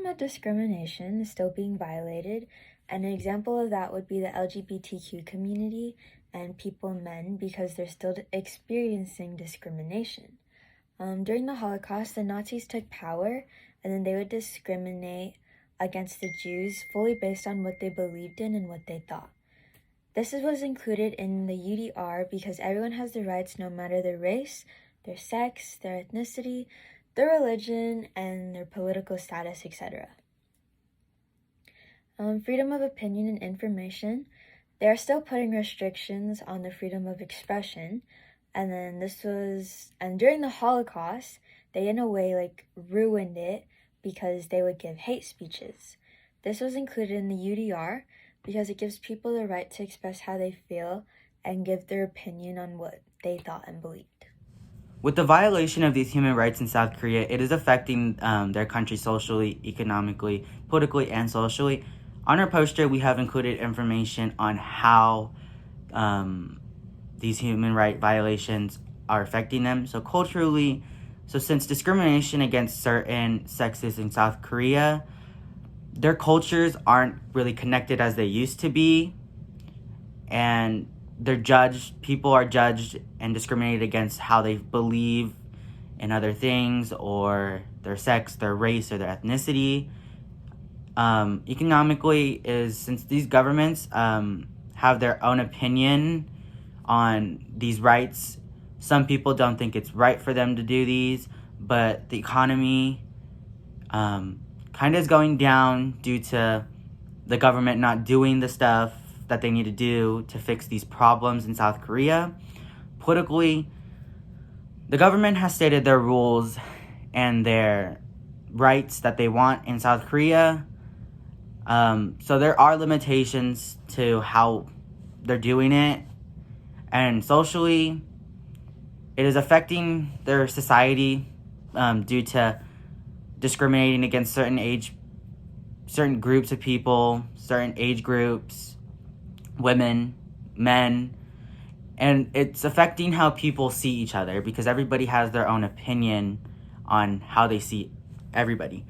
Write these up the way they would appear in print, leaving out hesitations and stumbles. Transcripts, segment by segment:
of discrimination is still being violated, and an example of that would be the LGBTQ community and people men because they're still experiencing discrimination. During the Holocaust, the Nazis took power, and then they would discriminate against the Jews fully based on what they believed in and what they thought. This was included in the UDR because everyone has the rights no matter their race, their sex, their ethnicity, their religion, and their political status, etc. Freedom of opinion and information. They are still putting restrictions on the freedom of expression. And during the Holocaust, they in a way ruined it because they would give hate speeches. This was included in the UDR because it gives people the right to express how they feel and give their opinion on what they thought and believed. With the violation of these human rights in South Korea, it is affecting their country socially, economically, politically, and socially. On our poster, we have included information on how these human right violations are affecting them. So culturally, since discrimination against certain sexes in South Korea, their cultures aren't really connected as they used to be, and people are judged and discriminated against how they believe in other things, or their sex, their race, or their ethnicity. Economically, since these governments have their own opinion on these rights, some people don't think it's right for them to do these, but the economy kind of is going down due to the government not doing the stuff that they need to do to fix these problems in South Korea. Politically, the government has stated their rules and their rights that they want in South Korea. So there are limitations to how they're doing it. And socially, it is affecting their society due to discriminating against certain groups of people, certain age groups, women, men, and it's affecting how people see each other because everybody has their own opinion on how they see everybody.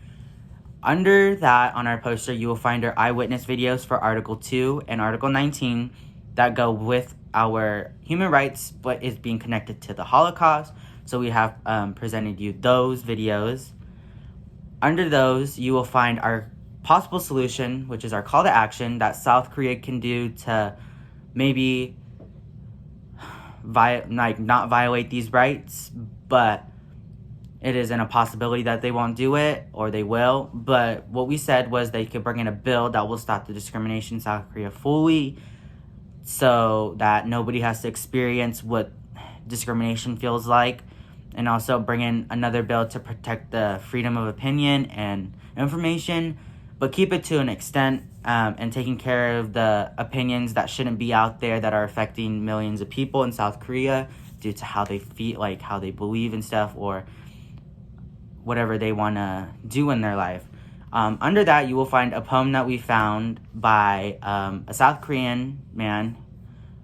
Under that, on our poster, you will find our eyewitness videos for Article 2 and Article 19 that go with our human rights, but is being connected to the Holocaust. So we have presented you those videos. Under those, you will find our possible solution, which is our call to action that South Korea can do to maybe not violate these rights, but it isn't a possibility that they won't do it, or they will. But what we said was they could bring in a bill that will stop the discrimination in South Korea fully, so that nobody has to experience what discrimination feels like, and also bring in another bill to protect the freedom of opinion and information, but keep it to an extent, and taking care of the opinions that shouldn't be out there that are affecting millions of people in South Korea due to how they feel, how they believe and stuff, or whatever they want to do in their life. Under that, you will find a poem that we found by a South Korean man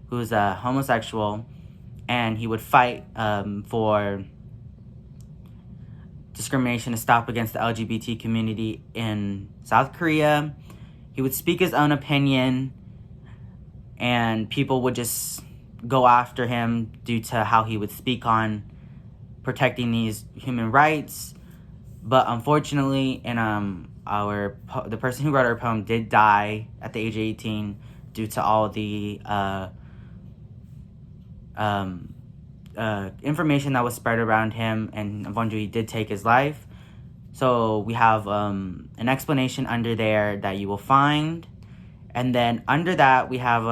who's a homosexual, and he would fight for discrimination to stop against the LGBT community in South Korea. He would speak his own opinion, and people would just go after him due to how he would speak on protecting these human rights. But unfortunately, the person who wrote our poem did die at the age of 18 due to all the information that was spread around him, and eventually he did take his life. So we have an explanation under there that you will find. And then under that, we have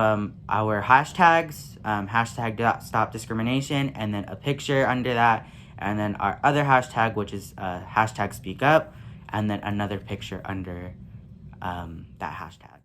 our hashtags, hashtag stop discrimination, and then a picture under that. And then our other hashtag, which is hashtag speak up, and then another picture under that hashtag.